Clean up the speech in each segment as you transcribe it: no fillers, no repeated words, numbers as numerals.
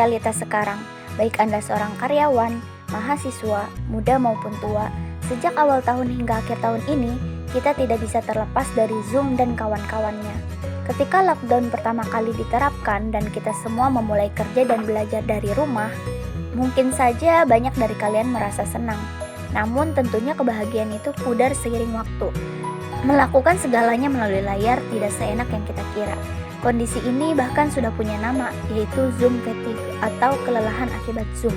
realitas sekarang, baik Anda seorang karyawan, mahasiswa, muda maupun tua. Sejak awal tahun hingga akhir tahun ini, kita tidak bisa terlepas dari Zoom dan kawan-kawannya. Ketika lockdown pertama kali diterapkan dan kita semua memulai kerja dan belajar dari rumah, mungkin saja banyak dari kalian merasa senang. Namun tentunya kebahagiaan itu pudar seiring waktu. Melakukan segalanya melalui layar tidak seenak yang kita kira. Kondisi ini bahkan sudah punya nama, yaitu Zoom fatigue atau kelelahan akibat Zoom.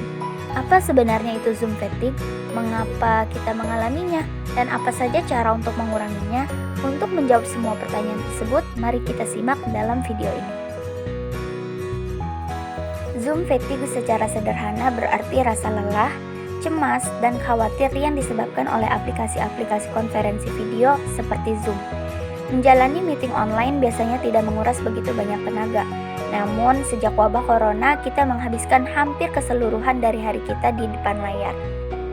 Apa sebenarnya itu Zoom fatigue? Mengapa kita mengalaminya? Dan apa saja cara untuk menguranginya? Untuk menjawab semua pertanyaan tersebut, mari kita simak dalam video ini. Zoom fatigue secara sederhana berarti rasa lelah, cemas, dan khawatir yang disebabkan oleh aplikasi-aplikasi konferensi video seperti Zoom. Menjalani meeting online biasanya tidak menguras begitu banyak tenaga. Namun, sejak wabah corona, kita menghabiskan hampir keseluruhan dari hari kita di depan layar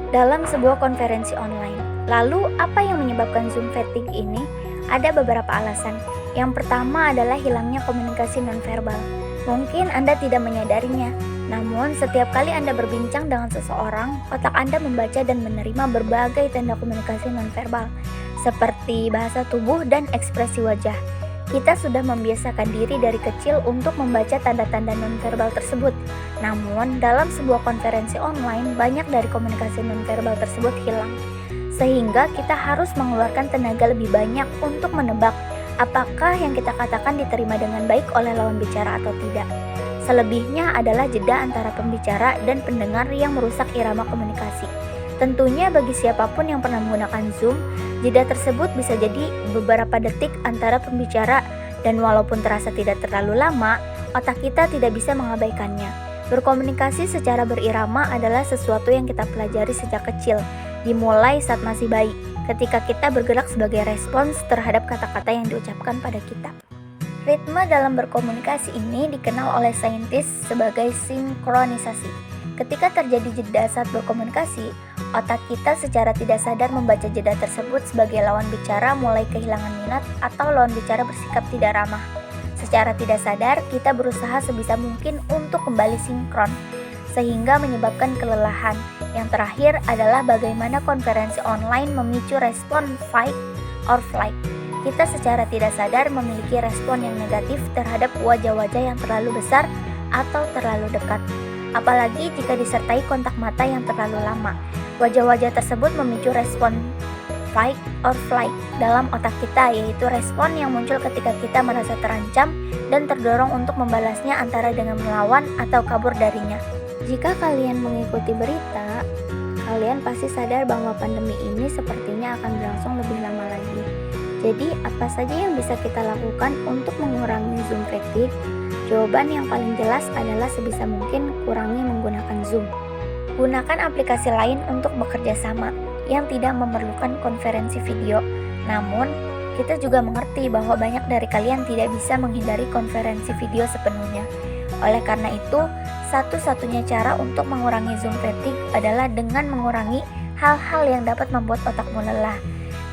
dalam sebuah konferensi online. Lalu, apa yang menyebabkan Zoom fatigue ini? Ada beberapa alasan. Yang pertama adalah hilangnya komunikasi nonverbal. Mungkin Anda tidak menyadarinya, namun setiap kali Anda berbincang dengan seseorang, otak Anda membaca dan menerima berbagai tanda komunikasi nonverbal, seperti bahasa tubuh dan ekspresi wajah. Kita sudah membiasakan diri dari kecil untuk membaca tanda-tanda nonverbal tersebut. Namun, dalam sebuah konferensi online, banyak dari komunikasi nonverbal tersebut hilang. Sehingga kita harus mengeluarkan tenaga lebih banyak untuk menebak apakah yang kita katakan diterima dengan baik oleh lawan bicara atau tidak. Selebihnya adalah jeda antara pembicara dan pendengar yang merusak irama komunikasi. Tentunya bagi siapapun yang pernah menggunakan Zoom, jeda tersebut bisa jadi beberapa detik antara pembicara, dan walaupun terasa tidak terlalu lama, otak kita tidak bisa mengabaikannya. Berkomunikasi secara berirama adalah sesuatu yang kita pelajari sejak kecil, dimulai saat masih bayi, ketika kita bergerak sebagai respons terhadap kata-kata yang diucapkan pada kita. Ritme dalam berkomunikasi ini dikenal oleh saintis sebagai sinkronisasi. Ketika terjadi jeda saat berkomunikasi, otak kita secara tidak sadar membaca jeda tersebut sebagai lawan bicara mulai kehilangan minat atau lawan bicara bersikap tidak ramah. Secara tidak sadar, kita berusaha sebisa mungkin untuk kembali sinkron, sehingga menyebabkan kelelahan. Yang terakhir adalah bagaimana konferensi online memicu respon fight or flight. Kita secara tidak sadar memiliki respon yang negatif terhadap wajah-wajah yang terlalu besar atau terlalu dekat. Apalagi jika disertai kontak mata yang terlalu lama. Wajah-wajah tersebut memicu respon fight or flight dalam otak kita, yaitu respon yang muncul ketika kita merasa terancam dan terdorong untuk membalasnya antara dengan melawan atau kabur darinya. Jika kalian mengikuti berita, kalian pasti sadar bahwa pandemi ini sepertinya akan berlangsung lebih lama lagi. Jadi, apa saja yang bisa kita lakukan untuk mengurangi Zoom fatigue? Jawaban yang paling jelas adalah sebisa mungkin kurangi menggunakan Zoom. Gunakan aplikasi lain untuk bekerja sama yang tidak memerlukan konferensi video. Namun, kita juga mengerti bahwa banyak dari kalian tidak bisa menghindari konferensi video sepenuhnya. Oleh karena itu, satu-satunya cara untuk mengurangi Zoom fatigue adalah dengan mengurangi hal-hal yang dapat membuat otakmu lelah.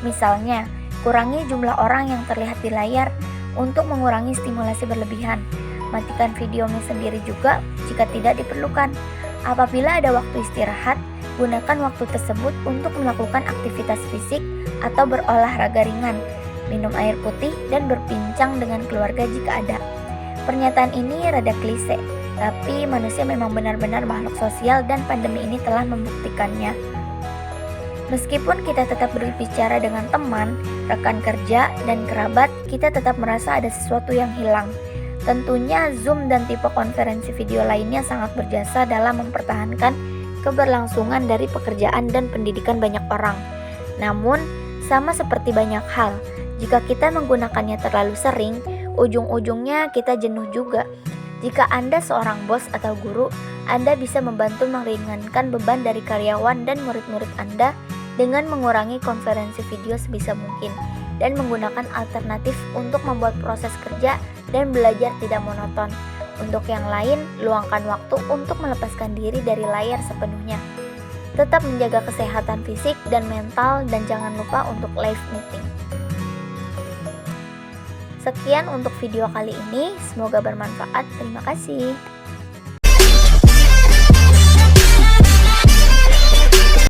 Misalnya, kurangi jumlah orang yang terlihat di layar untuk mengurangi stimulasi berlebihan. Matikan videomu sendiri juga jika tidak diperlukan. Apabila ada waktu istirahat, gunakan waktu tersebut untuk melakukan aktivitas fisik atau berolahraga ringan, minum air putih, dan berbincang dengan keluarga jika ada. Pernyataan ini rada klise, tapi manusia memang benar-benar makhluk sosial dan pandemi ini telah membuktikannya. Meskipun kita tetap berbicara dengan teman, rekan kerja, dan kerabat, kita tetap merasa ada sesuatu yang hilang. Tentunya Zoom dan tipe konferensi video lainnya sangat berjasa dalam mempertahankan keberlangsungan dari pekerjaan dan pendidikan banyak orang. Namun, sama seperti banyak hal, jika kita menggunakannya terlalu sering, ujung-ujungnya kita jenuh juga. Jika Anda seorang bos atau guru, Anda bisa membantu meringankan beban dari karyawan dan murid-murid Anda dengan mengurangi konferensi video sebisa mungkin dan menggunakan alternatif untuk membuat proses kerja dan belajar tidak monoton. Untuk yang lain, luangkan waktu untuk melepaskan diri dari layar sepenuhnya. Tetap menjaga kesehatan fisik dan mental, dan jangan lupa untuk live meeting. Sekian untuk video kali ini, semoga bermanfaat. Terima kasih.